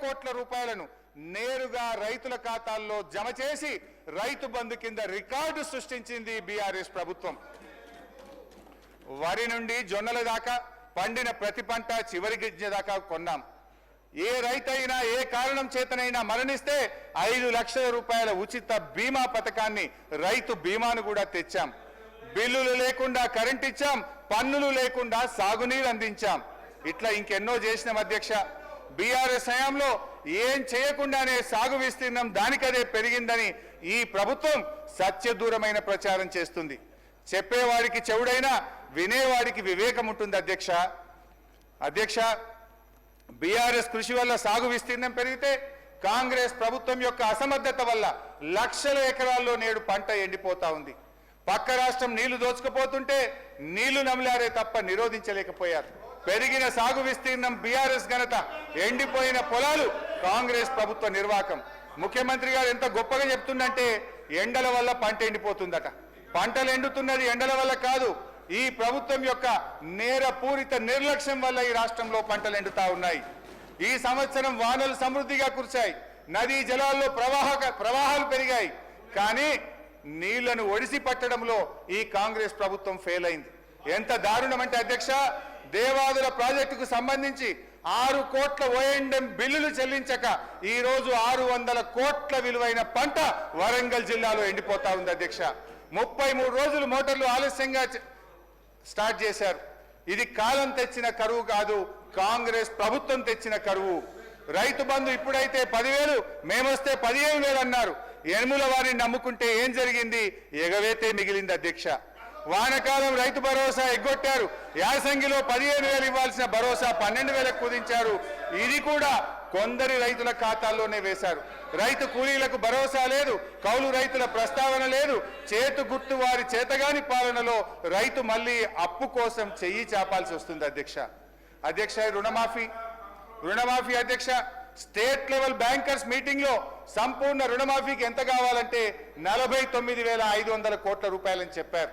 కోట్ల రూపాయలను నేరుగా రైతుల ఖాతాల్లో జమ చేసి రైతు బంధు కింద రికార్డు సృష్టించింది బీఆర్ఎస్ ప్రభుత్వం. వరి నుండి జొన్నల దాకా పండిన ప్రతి పంట చివరి గింజ దాకా కొన్నాం. ఏ రైతైనా ఏ కారణం చేతనైనా మరణిస్తే 5 లక్షల రూపాయల ఉచిత బీమా పథకాన్ని, రైతు బీమాను కూడా తెచ్చాం. బిల్లులు లేకుండా కరెంట్ ఇచ్చాం, పన్నులు లేకుండా సాగునీరు అందించాం. ఇట్లా ఇంకెన్నో చేసినాం అధ్యక్ష. బీఆర్ఎస్ హయాంలో ఏం చేయకుండానే సాగు విస్తీర్ణం దానికదే పెరిగిందని ఈ ప్రభుత్వం సత్యదూరమైన ప్రచారం చేస్తుంది. చెప్పేవాడికి చెవుడైనా వినేవాడికి వివేకం ఉంటుంది అధ్యక్ష. బీఆర్ఎస్ కృషి వల్ల సాగు విస్తీర్ణం పెరిగితే కాంగ్రెస్ ప్రభుత్వం యొక్క అసమర్థత వల్ల లక్షల ఎకరాల్లో నేడు పంట ఎండిపోతా ఉంది. పక్క రాష్ట్రం నీళ్లు దోచుకుపోతుంటే నీళ్లు నమిలారే తప్ప నిరోధించలేకపోయారు. పెరిగిన సాగు విస్తీర్ణం బీఆర్ఎస్ ఘనత, ఎండిపోయిన పొలాలు కాంగ్రెస్ ప్రభుత్వ నిర్వాకం. ముఖ్యమంత్రి గారు ఎంత గొప్పగా చెప్తుందంటే ఎండల వల్ల పంట ఎండిపోతుందట. పంటలు ఎండుతున్నది ఎండల వల్ల కాదు, ఈ ప్రభుత్వం యొక్క నేరపూరిత నిర్లక్ష్యం వల్ల ఈ రాష్ట్రంలో పంటలు ఎండుతా ఉన్నాయి. ఈ సంవత్సరం వానలు సమృద్ధిగా కురిశాయి, నదీ జలాల్లో ప్రవాహాలు పెరిగాయి. కానీ నీళ్లను ఒడిసి పట్టడంలో ఈ కాంగ్రెస్ ప్రభుత్వం ఫెయిల్ అయింది. ఎంత దారుణం అంటే అధ్యక్ష, దేవాదుల ప్రాజెక్టుకు సంబంధించి 6 కోట్ల ఓఎండ్ఎం బిల్లులు చెల్లించక ఈ రోజు 600 కోట్ల విలువైన పంట వరంగల్ జిల్లాలో ఎండిపోతా ఉంది అధ్యక్ష. 33 రోజులు మోటార్లు ఆలస్యంగా స్టార్ట్ చేశారు. ఇది కాలం తెచ్చిన కరువు కాదు, కాంగ్రెస్ ప్రభుత్వం తెచ్చిన కరువు. రైతు బంధు ఇప్పుడైతే 10,000, మేమొస్తే 15,000 అన్నారు. ఎనుముల వారిని నమ్ముకుంటే ఏం జరిగింది? ఎగవేతే మిగిలింది అధ్యక్ష. వానకాలం రైతు భరోసా ఎగ్గొట్టారు. యాసంగిలో 15,000 ఇవ్వాల్సిన భరోసా 12,000 కుదించారు. ఇది కూడా కొందరి రైతుల ఖాతాల్లోనే వేశారు. రైతు కూలీలకు భరోసా లేదు, కౌలు రైతుల ప్రస్తావన లేదు. చేతు గుర్తు వారి చేతగాని పాలనలో రైతు మళ్ళీ అప్పు కోసం చెయ్యి చాపాల్సి వస్తుంది అధ్యక్ష. రుణమాఫీ అధ్యక్ష, స్టేట్ లెవెల్ బ్యాంకర్స్ మీటింగ్ లో సంపూర్ణ రుణమాఫీకి ఎంత కావాలంటే 49,500 కోట్ల రూపాయలని చెప్పారు.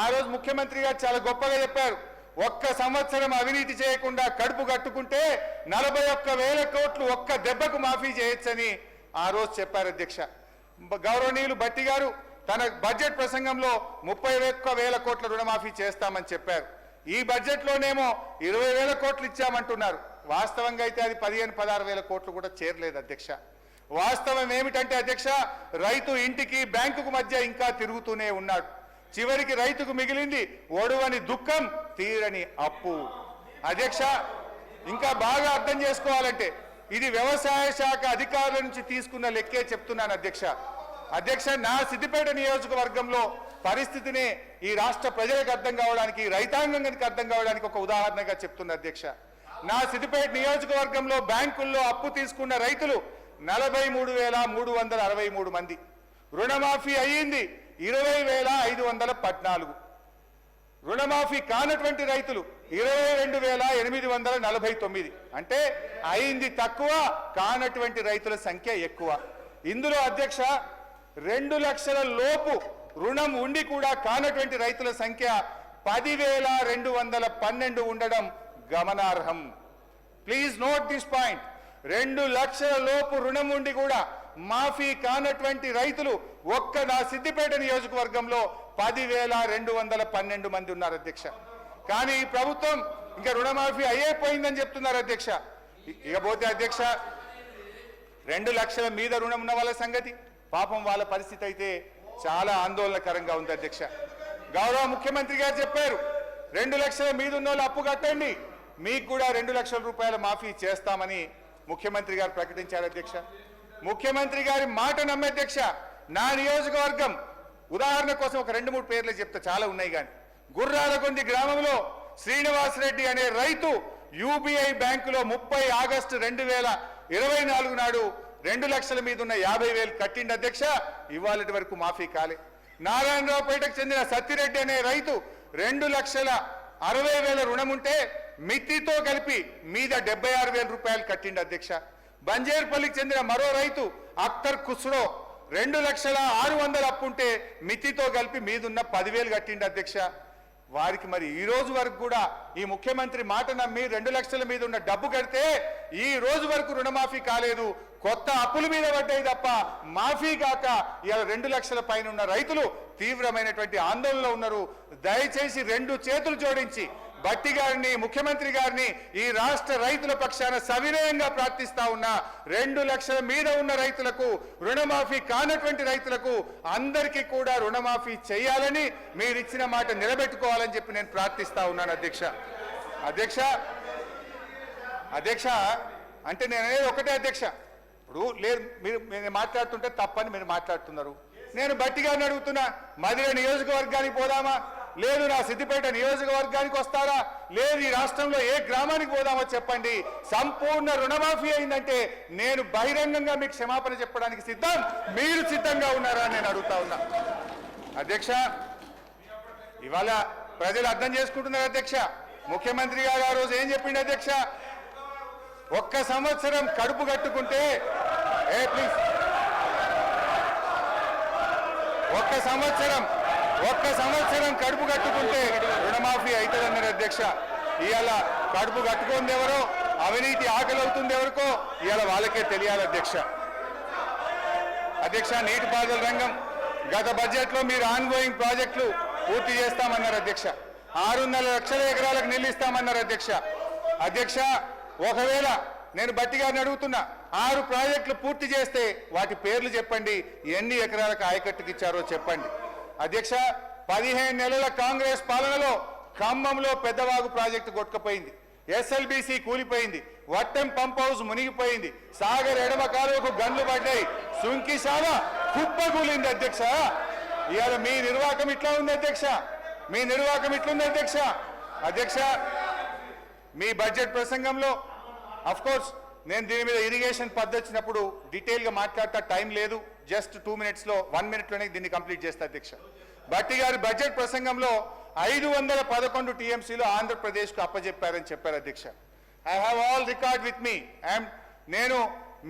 ఆ రోజు ముఖ్యమంత్రి గారు చాలా గొప్పగా చెప్పారు, ఒక్క సంవత్సరం అవినీతి చేయకుండా కడుపు కట్టుకుంటే 41,000 కోట్లు ఒక్క దెబ్బకు మాఫీ చేయొచ్చని ఆ రోజు చెప్పారు అధ్యక్ష. గౌరవనీయులు భట్టి గారు తన బడ్జెట్ ప్రసంగంలో 31,000 కోట్ల రుణమాఫీ చేస్తామని చెప్పారు. ఈ బడ్జెట్ లోనేమో 20,000 కోట్లు ఇచ్చామంటున్నారు. వాస్తవంగా అయితే అది 15,000-16,000 కోట్లు కూడా చేరలేదు అధ్యక్ష. వాస్తవం ఏమిటంటే అధ్యక్ష, రైతు ఇంటికి బ్యాంకుకు మధ్య ఇంకా తిరుగుతూనే ఉన్నాడు. చివరికి రైతుకు మిగిలింది ఒడువని దుఃఖం, తీరని అప్పు అధ్యక్ష. ఇంకా బాగా అర్థం చేసుకోవాలంటే ఇది వ్యవసాయ శాఖ అధికారుల నుంచి తీసుకున్న లెక్కే చెప్తున్నాను అధ్యక్ష. నా సిద్దిపేట నియోజకవర్గంలో పరిస్థితిని ఈ రాష్ట్ర ప్రజలకు అర్థం కావడానికి, రైతాంగానికి అర్థం కావడానికి ఒక ఉదాహరణగా చెప్తున్నా అధ్యక్ష. నా సిద్దిపేట నియోజకవర్గంలో బ్యాంకుల్లో అప్పు తీసుకున్న రైతులు 43,363 మంది. రుణమాఫీ అయ్యింది 20,514. రుణమాఫీ కానటువంటి రైతులు 22,849. అంటే అయింది తక్కువ, కానటువంటి రైతుల సంఖ్య ఎక్కువ. ఇందులో అధ్యక్ష 2 లక్షల లోపు రుణం ఉండి కూడా కానటువంటి రైతుల సంఖ్య 10,212 ఉండడం గమనార్హం. Please note this point. 2 లక్షల లోపు రుణం ఉండి కూడా మాఫీ కానటువంటి రైతులు ఒక్క నా సిద్దిపేట నియోజకవర్గంలో 10,212 మంది ఉన్నారు అధ్యక్ష. కానీ ఈ ప్రభుత్వం ఇంకా రుణమాఫీ అయిపోయిందని చెప్తున్నారు అధ్యక్ష. ఇకపోతే అధ్యక్ష 2 లక్షల మీద రుణం ఉన్న వాళ్ళ సంగతి, పాపం వాళ్ళ పరిస్థితి అయితే చాలా ఆందోళనకరంగా ఉంది అధ్యక్ష. గౌరవ ముఖ్యమంత్రి గారు చెప్పారు, 2 లక్షల మీద ఉన్న వాళ్ళు అప్పు కట్టండి, మీకు కూడా 2 లక్షల రూపాయల మాఫీ చేస్తామని ముఖ్యమంత్రి గారు ప్రకటించారు అధ్యక్ష. ముఖ్యమంత్రి గారి మాట నమ్మే అధ్యక్ష. నా నియోజకవర్గం ఉదాహరణ కోసం ఒక 2-3 పేర్లు చెప్తే చాలా ఉన్నాయి. కానీ గుర్రాలగొంది గ్రామంలో శ్రీనివాసరెడ్డి అనే రైతు యూబీఐ బ్యాంకులో 30 ఆగస్టు 2024 నాడు 2 లక్షల మీద ఉన్న 50,000 కట్టిండి అధ్యక్ష. ఇవాళటి వరకు మాఫీ కాలే. నారాయణరావుపేటకు చెందిన సత్తిరెడ్డి అనే రైతు 2,60,000 రుణం ఉంటే మితితో కలిపి మీద 76,000 రూపాయలు కట్టిండి అధ్యక్ష. బంజేర్పల్లికి చెందిన మరో రైతు అఖ్తర్ ఖుస్రో 2,600,000 అప్పుంటే మితితో కలిపి మీదున్న 10,000 కట్టిండి అధ్యక్ష. వారికి మరి ఈ రోజు వరకు కూడా ఈ ముఖ్యమంత్రి మాట నమ్మి 2 లక్షల మీద ఉన్న డబ్బు కడితే ఈ రోజు వరకు రుణమాఫీ కాలేదు. కొత్త అప్పుల మీద పడ్డాయి తప్ప మాఫీ కాక ఇలా 2 లక్షల పైన ఉన్న రైతులు తీవ్రమైనటువంటి ఆందోళనలో ఉన్నారు. దయచేసి 2 చేతులు జోడించి భట్టి గారిని, ముఖ్యమంత్రి గారిని ఈ రాష్ట్ర రైతుల పక్షాన సవినయంగా ప్రార్థిస్తా ఉన్నా. 2 లక్షల మీద ఉన్న రైతులకు, రుణమాఫీ కానటువంటి రైతులకు అందరికీ కూడా రుణమాఫీ చేయాలని, మీరు ఇచ్చిన మాట నిలబెట్టుకోవాలని చెప్పి నేను ప్రార్థిస్తా ఉన్నాను అధ్యక్ష. అధ్యక్ష అంటే నేను అనేది ఒకటే అధ్యక్ష. ఇప్పుడు లేదు మీరు మాట్లాడుతుంటే తప్పని మీరు మాట్లాడుతున్నారు. నేను భట్టి గారిని అడుగుతున్నా, మధిర నియోజకవర్గానికి పోదామా, లేదు నా సిద్దిపేట నియోజకవర్గానికి వస్తారా, లేదు ఈ రాష్ట్రంలో ఏ గ్రామానికి పోదామో చెప్పండి. సంపూర్ణ రుణమాఫీ అయిందంటే నేను బహిరంగంగా మీకు క్షమాపణ చెప్పడానికి సిద్ధం. మీరు సిద్ధంగా ఉన్నారా అని నేను అడుగుతా ఉన్నా అధ్యక్ష. ఇవాళ ప్రజలు అర్థం చేసుకుంటున్నారు అధ్యక్ష. ముఖ్యమంత్రి గారు ఆ రోజు ఏం చెప్పిండు అధ్యక్ష? 1 సంవత్సరం కడుపు కట్టుకుంటే ప్లీజ్ 1 సంవత్సరం కడుపు కట్టుకుంటే రుణమాఫీ అవుతుందన్నారు అధ్యక్ష. ఇవాళ కడుపు కట్టుకుంది ఎవరో, అవినీతి ఆకలి అవుతుంది ఎవరికో ఇవాళ వాళ్ళకే తెలియాలి అధ్యక్ష. నీటిపారుదల రంగం గత బడ్జెట్లో మీరు ఆన్గోయింగ్ ప్రాజెక్టులు పూర్తి చేస్తామన్నారు అధ్యక్ష. 600 లక్షల ఎకరాలకు నీళ్లు ఇస్తామన్నారు అధ్యక్ష. ఒకవేళ నేను భట్టి గారిని అడుగుతున్నా, 6 ప్రాజెక్టులు పూర్తి చేస్తే వాటి పేర్లు చెప్పండి, ఎన్ని ఎకరాలకు ఆయకట్టుకి ఇచ్చారో చెప్పండి అధ్యక్ష. 15 నెలల కాంగ్రెస్ పాలనలో ఖమ్మంలో పెద్దవాగు ప్రాజెక్టు కొట్టుకుపోయింది, ఎస్ఎల్బీసీ కూలిపోయింది, వట్టెం పంప్ హౌస్ మునిగిపోయింది, సాగర్ ఎడమ కాలువకు గన్లు పడ్డాయి, సుంకిశాల కుప్పకూలింది అధ్యక్ష. ఇవాళ మీ నిర్వాహకం ఇట్లా ఉంది అధ్యక్ష. అధ్యక్ష మీ బడ్జెట్ ప్రసంగంలో అఫ్ కోర్స్ నేను దీని మీద ఇరిగేషన్ పద్ధతినప్పుడు డీటెయిల్గా మాట్లాడతా, టైం లేదు, జస్ట్ 2 మినిట్స్లో 1 మినిట్లోనే దీన్ని కంప్లీట్ చేస్తా అధ్యక్ష. భట్టి గారి బడ్జెట్ ప్రసంగంలో 511 టీఎంసీలు ఆంధ్రప్రదేశ్కు అప్పజెప్పారని చెప్పారు అధ్యక్ష. I have all record with me. నేను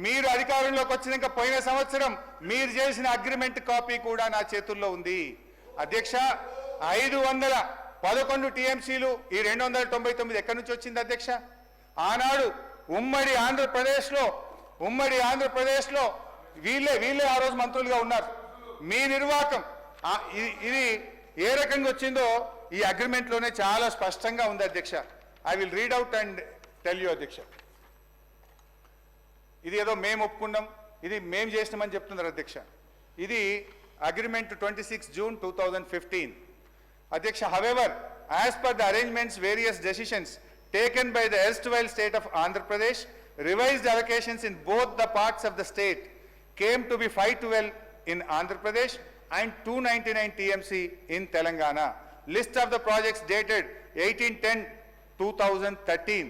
మీరు అధికారంలోకి వచ్చినాక పోయిన సంవత్సరం మీరు చేసిన అగ్రిమెంట్ కాపీ కూడా నా చేతుల్లో ఉంది అధ్యక్ష. 511 టీఎంసీలు ఈ 299 ఎక్కడి నుంచి వచ్చింది అధ్యక్ష? ఆనాడు ఉమ్మడి ఆంధ్రప్రదేశ్లో వీళ్ళే ఆ రోజు మంత్రులుగా ఉన్నారు. మీ నిర్వాహకం ఇది ఏ రకంగా వచ్చిందో ఈ అగ్రిమెంట్లోనే చాలా స్పష్టంగా ఉంది అధ్యక్ష. I will read out and tell you అధ్యక్ష. ఇది ఏదో మేము ఒప్పుకున్నాం, ఇది మేము చేసినామని చెప్తున్నారు అధ్యక్ష. ఇది అగ్రిమెంట్ 26 June 2015 అధ్యక్ష. However, as per the arrangements various decisions taken by the erstwhile state of Andhra Pradesh, revised allocations in both the parts of the state came to be 512 in Andhra Pradesh and 299 TMC in Telangana. List of the projects dated 18/10/2013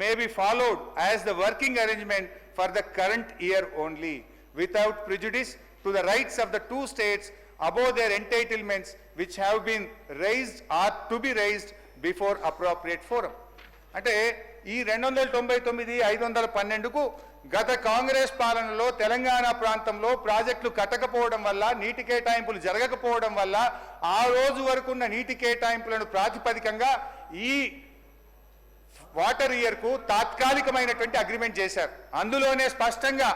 may be followed as the working arrangement for the current year only, without prejudice to the rights of the 2 states above their entitlements which have been raised or to be raised before appropriate forum. అంటే ఈ 299 512కు గత కాంగ్రెస్ పాలనలో తెలంగాణ ప్రాంతంలో ప్రాజెక్టులు కట్టకపోవడం వల్ల, నీటి కేటాయింపులు జరగకపోవడం వల్ల ఆ రోజు వరకు ఉన్న నీటి కేటాయింపులను ప్రాతిపదికంగా ఈ వాటర్ ఇయర్కు తాత్కాలికమైనటువంటి అగ్రిమెంట్ చేశారు. అందులోనే స్పష్టంగా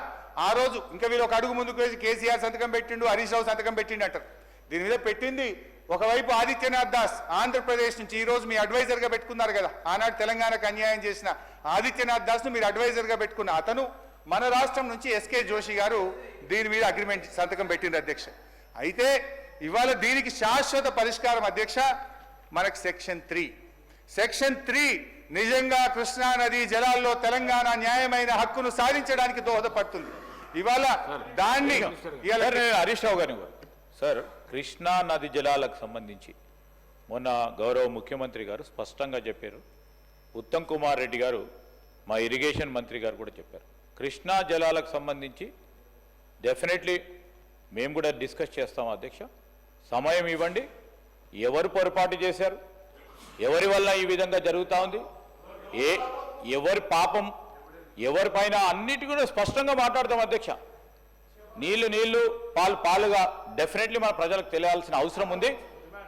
ఆ రోజు ఇంకా వీళ్ళు ఒక అడుగు ముందుకు వేసి కేసీఆర్ సంతకం పెట్టిండు, హరీష్ రావు సంతకం పెట్టిండు అంటారు. దీని మీద పెట్టింది ఒకవైపు ఆదిత్యనాథ్ దాస్ ఆంధ్రప్రదేశ్ నుంచి, ఈ రోజు మీ అడ్వైజర్గా పెట్టుకున్నారు కదా, ఆనాడు తెలంగాణకు అన్యాయం చేసిన ఆదిత్యనాథ్ దాస్ను మీరు అడ్వైజర్గా పెట్టుకున్న అతను మన రాష్ట్రం నుంచి ఎస్కే జోషి గారు దీని మీద అగ్రిమెంట్ సంతకం పెట్టింది అధ్యక్ష. అయితే ఇవాళ దీనికి శాశ్వత పరిష్కారం అధ్యక్ష మనకు సెక్షన్ 3 నిజంగా కృష్ణా నది జలాల్లో తెలంగాణ న్యాయమైన హక్కును సాధించడానికి దోహదపడుతుంది. ఇవాళ దాన్ని హరీష్ రావు గారు సార్, కృష్ణా నది జలాలకు సంబంధించి మొన్న గౌరవ ముఖ్యమంత్రి గారు స్పష్టంగా చెప్పారు. ఉత్తమ్ కుమార్ రెడ్డి గారు మా ఇరిగేషన్ మంత్రి గారు కూడా చెప్పారు. కృష్ణా జలాలకు సంబంధించి డెఫినెట్లీ మేము కూడా డిస్కస్ చేస్తాం అధ్యక్ష. సమయం ఇవ్వండి. ఎవరు పొరపాటు చేశారు, ఎవరి వల్ల ఈ విధంగా జరుగుతూ ఉంది, ఎవరి పాపం ఎవరిపైన, అన్నిటి కూడా స్పష్టంగా మాట్లాడతాం అధ్యక్ష. నీళ్లు పాలుగా డెఫినెట్లీ మన ప్రజలకు తెలియాల్సిన అవసరం ఉంది.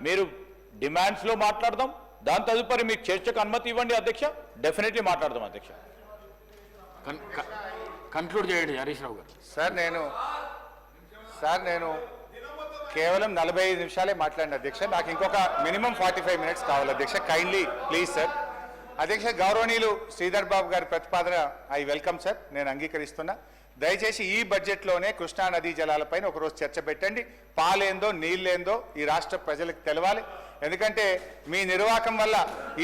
మీరు డిమాండ్స్లో మాట్లాడదాం. దాని తదుపరి మీకు చర్చకు అనుమతి ఇవ్వండి అధ్యక్ష. డెఫినెట్లీ మాట్లాడదాం అధ్యక్ష. కన్క్లూడ్ చేయండి హరీష్ రావు గారు. సార్ నేను కేవలం 45 నిమిషాలే మాట్లాడిన అధ్యక్ష. నాకు ఇంకొక మినిమం 45 మినిట్స్ కావాలి అధ్యక్ష. Kindly please sir. అధ్యక్ష, గౌరవనీయులు శ్రీధర్ బాబు గారి ప్రతిపాదన ఐ వెల్కమ్ సార్, నేను అంగీకరిస్తున్నా. దయచేసి ఈ బడ్జెట్లోనే కృష్ణా నదీ జలాలపైన ఒకరోజు చర్చ పెట్టండి. పాలేందో నీళ్ళేందో ఈ రాష్ట్ర ప్రజలకు తెలవాలి. ఎందుకంటే మీ నిర్వాహకం వల్ల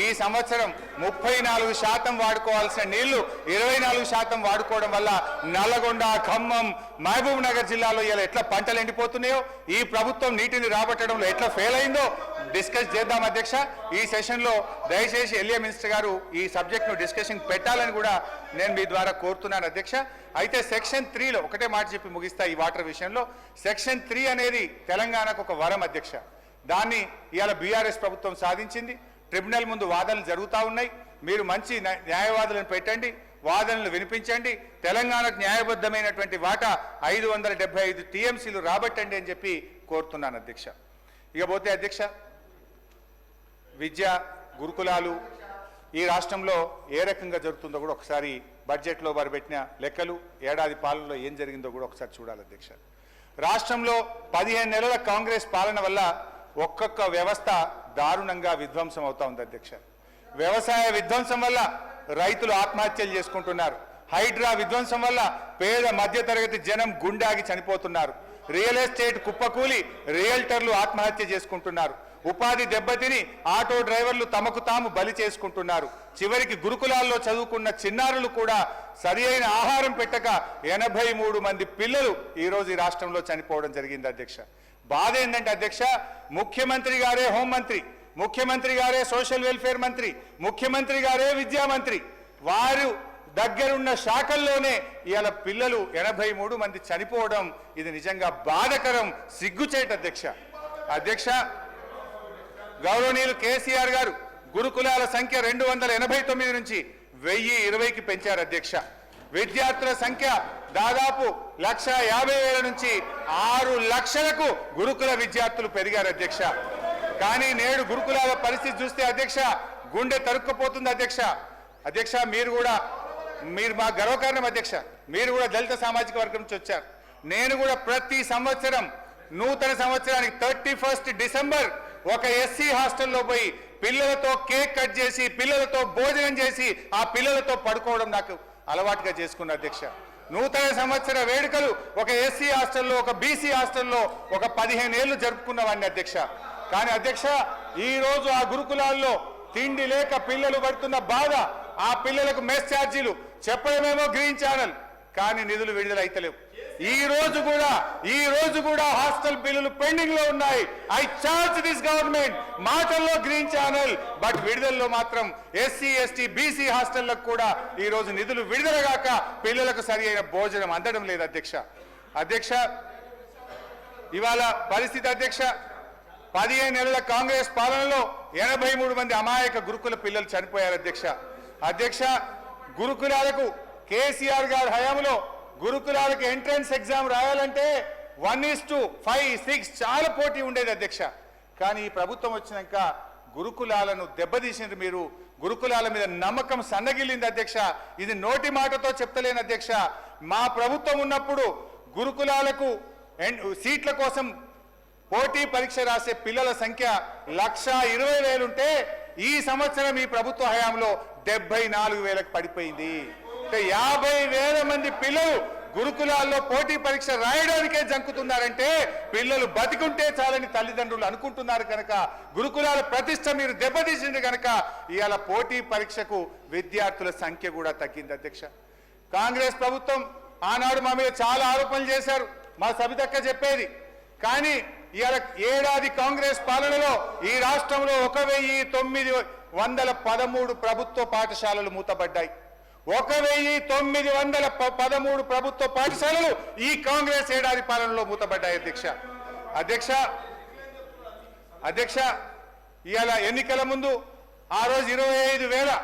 ఈ సంవత్సరం 34% వాడుకోవాల్సిన నీళ్లు 24% వాడుకోవడం వల్ల నల్లగొండ, ఖమ్మం, మహబూబ్ నగర్ జిల్లాలో ఇలా ఎట్లా పంటలు ఎండిపోతున్నాయో, ఈ ప్రభుత్వం నీటిని రాబట్టడంలో ఎట్లా ఫెయిల్ అయిందో డిస్కస్ చేద్దాం అధ్యక్ష. ఈ సెషన్లో దయచేసి ఎల్ఏ మినిస్టర్ గారు ఈ సబ్జెక్ట్ను డిస్కషన్ పెట్టాలని కూడా నేను మీ ద్వారా కోరుతున్నాను అధ్యక్ష. అయితే సెక్షన్ 3లో ఒకటే మాట చెప్పి ముగిస్తా. ఈ వాటర్ విషయంలో సెక్షన్ 3 అనేది తెలంగాణకు ఒక వరం అధ్యక్ష. దాన్ని ఇవాళ బీఆర్ఎస్ ప్రభుత్వం సాధించింది. ట్రిబ్యునల్ ముందు వాదనలు జరుగుతూ ఉన్నాయి. మీరు మంచి న్యాయవాదులను పెట్టండి, వాదనలు వినిపించండి, తెలంగాణకు న్యాయబద్ధమైనటువంటి వాటా 575 టీఎంసీలు రాబట్టండి అని చెప్పి కోరుతున్నాను అధ్యక్ష. ఇకపోతే అధ్యక్ష, విద్య గురుకులాలు ఈ రాష్ట్రంలో ఏ రకంగా జరుగుతుందో కూడా ఒకసారి బడ్జెట్లో వారు పెట్టిన లెక్కలు, ఏడాది పాలనలో ఏం జరిగిందో కూడా ఒకసారి చూడాలి అధ్యక్ష. రాష్ట్రంలో 15 నెలల కాంగ్రెస్ పాలన వల్ల ఒక్కొక్క వ్యవస్థ దారుణంగా విధ్వంసం అవుతా ఉంది అధ్యక్ష. వ్యవసాయ విధ్వంసం వల్ల రైతులు ఆత్మహత్యలు చేసుకుంటున్నారు. హైడ్రా విధ్వంసం వల్ల పేద మధ్యతరగతి జనం గుండాగి చనిపోతున్నారు. రియల్ ఎస్టేట్ కుప్పకూలి రియల్టర్లు ఆత్మహత్య చేసుకుంటున్నారు. ఉపాధి దెబ్బతిని ఆటో డ్రైవర్లు తమకు తాము బలి చేసుకుంటున్నారు. చివరికి గురుకులాల్లో చదువుకున్న చిన్నారులు కూడా సరి అయిన ఆహారం పెట్టక 83 మంది పిల్లలు ఈరోజు ఈ రాష్ట్రంలో చనిపోవడం జరిగింది అధ్యక్ష. బాధ ఏంటంటే అధ్యక్ష, ముఖ్యమంత్రి గారే హోంమంత్రి, ముఖ్యమంత్రి గారే సోషల్ వెల్ఫేర్ మంత్రి, ముఖ్యమంత్రి గారే విద్యామంత్రి, వారు దగ్గరున్న శాఖల్లోనే ఇవాళ పిల్లలు 83 మంది చనిపోవడం ఇది నిజంగా బాధకరం, సిగ్గుచేట అధ్యక్ష. అధ్యక్ష, గౌరవనీయులు కేసీఆర్ గారు గురుకులాల సంఖ్య 289 నుంచి 1020కి పెంచారు అధ్యక్ష. విద్యార్థుల సంఖ్య దాదాపు 150,000 నుంచి 6 లక్షలకు గురుకుల విద్యార్థులు పెరిగారు అధ్యక్ష. కానీ నేడు గురుకులాల పరిస్థితి చూస్తే అధ్యక్ష గుండె తరుక్కుపోతుంది అధ్యక్ష. అధ్యక్ష, మీరు మా గర్వకారణం అధ్యక్ష. మీరు కూడా దళిత సామాజిక వర్గం నుంచి వచ్చారు. నేను కూడా ప్రతి సంవత్సరం నూతన సంవత్సరానికి 31 డిసెంబర్ ఒక ఎస్సీ హాస్టల్లో పోయి పిల్లలతో కేక్ కట్ చేసి, పిల్లలతో భోజనం చేసి, ఆ పిల్లలతో పడుకోవడం నాకు అలవాటుగా చేసుకున్న అధ్యక్ష. నూతన సంవత్సర వేడుకలు ఒక ఎస్సీ హాస్టల్లో, ఒక బీసీ హాస్టల్లో ఒక 15 ఏళ్లు జరుపుకున్నవాడిని అధ్యక్ష. కానీ అధ్యక్ష, ఈ రోజు ఆ గురుకులాల్లో తిండి లేక పిల్లలు పడుతున్న బాధ, ఆ పిల్లలకు మెస్ ఛార్జీలు చెప్పడమేమో గ్రీన్ ఛానల్, కానీ నిధులు విడుదల అయితలేవు. ఈ రోజు కూడా హాస్టల్ బిల్లులు పెండింగ్ లో ఉన్నాయి. I charge this government. మాటల్లో గ్రీన్ ఛానల్, బట్ విడుదలలో మాత్రం ఎస్సీ, ఎస్టీ, బీసీ హాస్టళ్లకు కూడా ఈ రోజు నిధులు విడుదలగాక పిల్లలకు సరి అయిన భోజనం అందడం లేదు అధ్యక్ష. అధ్యక్ష, ఇవాళ పరిస్థితి అధ్యక్ష, 15 నెలల కాంగ్రెస్ పాలనలో 83 మంది అమాయక గురుకుల పిల్లలు చనిపోయారు అధ్యక్ష. అధ్యక్ష, గురుకులాలకు కేసీఆర్ గారి హయాంలో గురుకులాలకు ఎంట్రన్స్ ఎగ్జామ్ రాయాలంటే 1:5, 6 చాలా పోటీ ఉండేది అధ్యక్ష. కానీ ఈ ప్రభుత్వం వచ్చినాక గురుకులాలను దెబ్బతీసింది మీరు. గురుకులాల మీద నమ్మకం సన్నగిల్లింది అధ్యక్ష. ఇది నోటి మాటతో చెప్తలేను అధ్యక్ష. మా ప్రభుత్వం ఉన్నప్పుడు గురుకులాలకు సీట్ల కోసం పోటీ పరీక్ష రాసే పిల్లల సంఖ్య 1,20,000 ఉంటే ఈ సంవత్సరం ఈ ప్రభుత్వ హయాంలో 74,000కు పడిపోయింది. 50,000 మంది పిల్లలు గురుకులాల్లో పోటీ పరీక్ష రాయడానికే జంకుతున్నారంటే పిల్లలు బతికుంటే చాలని తల్లిదండ్రులు అనుకుంటున్నారు కనుక, గురుకులాల ప్రతిష్ట మీరు దెబ్బతీసింది కనుక ఇవాళ పోటీ పరీక్షకు విద్యార్థుల సంఖ్య కూడా తగ్గింది అధ్యక్ష. కాంగ్రెస్ ప్రభుత్వం ఆనాడు మా మీద చాలా ఆరోపణలు చేశారు, మా సబితక్క చెప్పేది. కానీ ఇవాళ ఏడాది కాంగ్రెస్ పాలనలో ఈ రాష్ట్రంలో 1,913 ప్రభుత్వ పాఠశాలలు మూతబడ్డాయి. 1,913 ప్రభుత్వ పాఠశాలలు ఈ కాంగ్రెస్ ఏడాది పాలనలో మూతబడ్డాయి అధ్యక్ష. అధ్యక్ష, ఇవాళ ఎన్నికల ముందు ఆ రోజు 25,000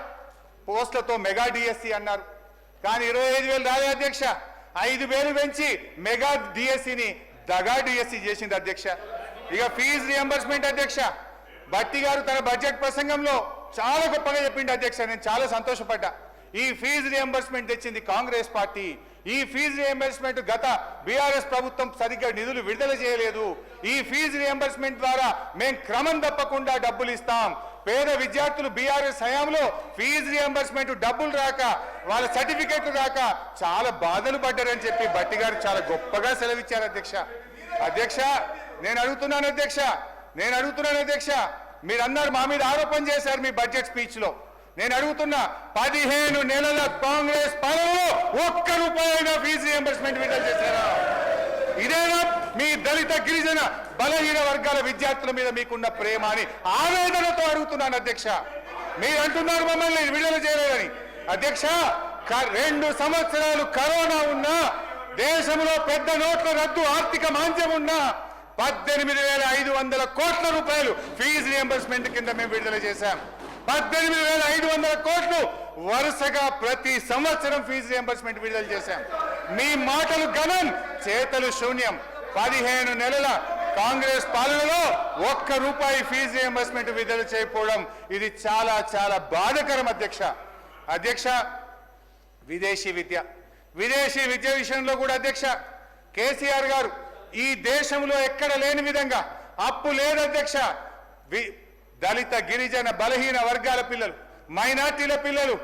పోస్టులతో మెగా డిఎస్సి అన్నారు. కానీ 25,000 రాలే అధ్యక్ష. 5,000 పెంచి మెగా డిఎస్సిని దగా డిఎస్సి చేసింది అధ్యక్ష. ఇక ఫీజు రియంబర్స్మెంట్ అధ్యక్ష, భట్టి గారు తన బడ్జెట్ ప్రసంగంలో చాలా గొప్పగా చెప్పిండు అధ్యక్ష. నేను చాలా సంతోషపడ్డా. ఈ ఫీజు రియంబర్స్మెంట్ తెచ్చింది కాంగ్రెస్ పార్టీ. ఈ ఫీజు రియంబర్స్మెంట్ గత బీఆర్ఎస్ ప్రభుత్వం సరిగ్గా నిధులు విడుదల చేయలేదు. ఈ ఫీజు రియంబర్స్మెంట్ ద్వారా మేము క్రమం తప్పకుండా డబ్బులు ఇస్తాం. పేద విద్యార్థులు బీఆర్ఎస్ హయాంలో ఫీజు రియంబర్స్మెంట్ డబ్బులు రాక, వాళ్ళ సర్టిఫికెట్లు రాక చాలా బాధలు పడ్డారని చెప్పి భట్టి గారు చాలా గొప్పగా సెలవిచ్చారు అధ్యక్ష. అధ్యక్ష నేను అడుగుతున్నాను అధ్యక్ష, మీరు అన్నారు మా మీద ఆరోపణ చేశారు మీ బడ్జెట్ స్పీచ్ లో. నేను అడుగుతున్నా, 15 నెలల కాంగ్రెస్ పాలనలో ఒక్క రూపాయి ఫీజు రియంబర్స్మెంట్ విడుదల చేశారా? ఇదేనా మీ దళిత గిరిజన బలహీన వర్గాల విద్యార్థుల మీద మీకున్న ప్రేమ అని ఆవేదనతో అడుగుతున్నాను అధ్యక్ష. మీరు అంటున్నారు మమ్మల్ని విడుదల చేయలేదని. అధ్యక్ష 2 సంవత్సరాలు కరోనా ఉన్నా, దేశంలో పెద్ద నోట్ల రద్దు, ఆర్థిక మాంద్యం ఉన్నా 18,500 కోట్ల రూపాయలు ఫీజు రియంబర్స్మెంట్ కింద మేము విడుదల చేశాం. 18,500 కోట్లు వరుసగా ప్రతి సంవత్సరం ఫీజు రియంబర్స్మెంట్ విడుదల చేశాం. మీ మాటలు గమన్, చేతలు శూన్యం. 15 నెలల కాంగ్రెస్ పాలనలో ఒక్క రూపాయి ఫీజు రియంబర్స్మెంట్ విడుదల చేయకపోవడం ఇది చాలా చాలా బాధాకరం అధ్యక్ష. విదేశీ విద్య విషయంలో కూడా అధ్యక్ష, కేసీఆర్ గారు ఈ దేశంలో ఎక్కడ లేని విధంగా అప్పు లేదు అధ్యక్ష. దళిత గిరిజన బలహీన వర్గాల పిల్లలు, మైనార్టీల పిల్లలు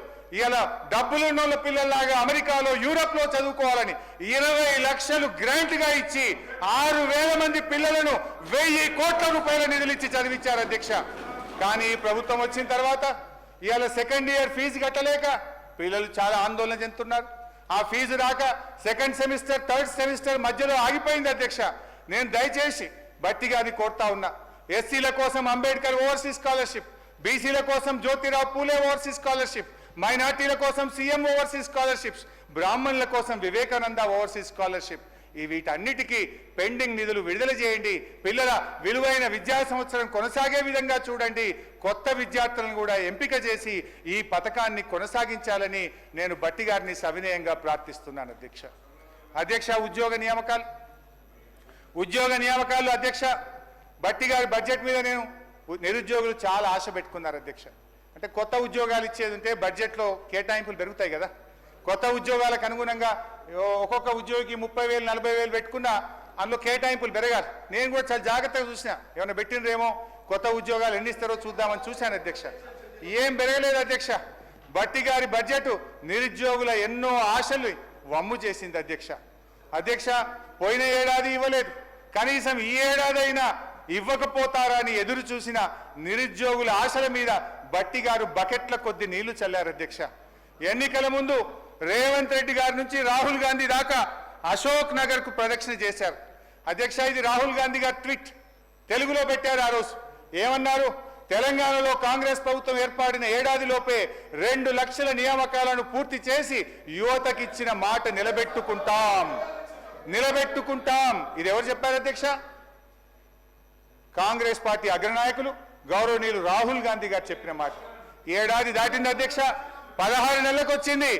ఇలా డబ్బులున్నోళ్ళ పిల్లల్లాగా అమెరికాలో, యూరప్ లో చదువుకోవాలని 20 లక్షలు గ్రాంట్ గా ఇచ్చి 6,000 మంది పిల్లలను 1,000 కోట్ల రూపాయల నిధులు ఇచ్చి చదివించారు అధ్యక్ష. కానీ ఈ ప్రభుత్వం వచ్చిన తర్వాత ఇవాళ సెకండ్ ఇయర్ ఫీజు కట్టలేక పిల్లలు చాలా ఆందోళన చెందుతున్నారు. ఆ ఫీజు రాక సెకండ్ సెమిస్టర్, థర్డ్ సెమిస్టర్ మధ్యలో ఆగిపోయింది అధ్యక్ష. నేను దయచేసి భట్టి గారిని కోరుతా ఉన్నా, ఎస్సీల కోసం అంబేద్కర్ ఓవర్సీస్ స్కాలర్షిప్, బీసీల కోసం జ్యోతిరావు పూలే ఓవర్సీస్ స్కాలర్షిప్, మైనార్టీల కోసం సీఎం ఓవర్సీస్ స్కాలర్షిప్స్, బ్రాహ్మణుల కోసం వివేకానంద ఓవర్సీస్ స్కాలర్షిప్, వీటన్నిటికీ పెండింగ్ నిధులు విడుదల చేయండి. పిల్లల విలువైన విద్యా సంవత్సరం కొనసాగే విధంగా చూడండి. కొత్త విద్యార్థులను కూడా ఎంపిక చేసి ఈ పథకాన్ని కొనసాగించాలని నేను భట్టి గారిని సవినయంగా ప్రార్థిస్తున్నాను అధ్యక్ష. ఉద్యోగ నియామకాలు అధ్యక్ష, భట్టి గారి బడ్జెట్ మీద నిరుద్యోగులు చాలా ఆశ పెట్టుకున్నారు అధ్యక్ష. అంటే కొత్త ఉద్యోగాలు ఇచ్చేది ఉంటే బడ్జెట్లో కేటాయింపులు పెరుగుతాయి కదా. కొత్త ఉద్యోగాలకు అనుగుణంగా ఒక్కొక్క ఉద్యోగికి 30,000 40,000 పెట్టుకున్నా అందులో కేటాయింపులు పెరగాలి. నేను కూడా చాలా జాగ్రత్తగా చూసినా, ఏమైనా పెట్టినరేమో, కొత్త ఉద్యోగాలు ఎన్ని ఇస్తారో చూద్దామని చూశాను అధ్యక్ష. ఏం పెరగలేదు అధ్యక్ష. భట్టి గారి బడ్జెట్ నిరుద్యోగుల ఎన్నో ఆశలు వమ్ము చేసింది అధ్యక్ష. పోయిన ఏడాది ఇవ్వలేదు, కనీసం ఈ ఏడాది అయినా ఇవ్వకపోతారా అని ఎదురు చూసిన నిరుద్యోగుల ఆశల మీద భట్టి గారు బకెట్ల కొద్ది నీళ్లు చల్లారు అధ్యక్ష. ఎన్నికల ముందు రేవంత్ రెడ్డి గారి నుంచి రాహుల్ గాంధీ దాకా అశోక్ నగర్ కు ప్రదక్షిణ చేశారు అధ్యక్ష. ఇది రాహుల్ గాంధీ గారు ట్వీట్ తెలుగులో పెట్టారు. ఆ రోజు ఏమన్నారు? తెలంగాణలో కాంగ్రెస్ ప్రభుత్వం ఏర్పడిన ఏడాదిలోపే 2 లక్షల నియామకాలను పూర్తి చేసి యువతకిచ్చిన మాట నిలబెట్టుకుంటాం. ఇది ఎవరు చెప్పారు అధ్యక్ష? కాంగ్రెస్ పార్టీ అగ్రనాయకులు గౌరవనీయులు రాహుల్ గాంధీ గారు చెప్పిన మాట. ఏడాది దాటింది అధ్యక్ష, 16 నెలలకు వచ్చింది.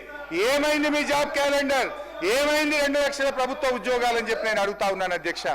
ఏమైంది మీ జాబ్ క్యాలెండర్? ఏమైంది 2 లక్షల ప్రభుత్వ ఉద్యోగాలని చెప్పి నేను అడుగుతా ఉన్నాను అధ్యక్ష.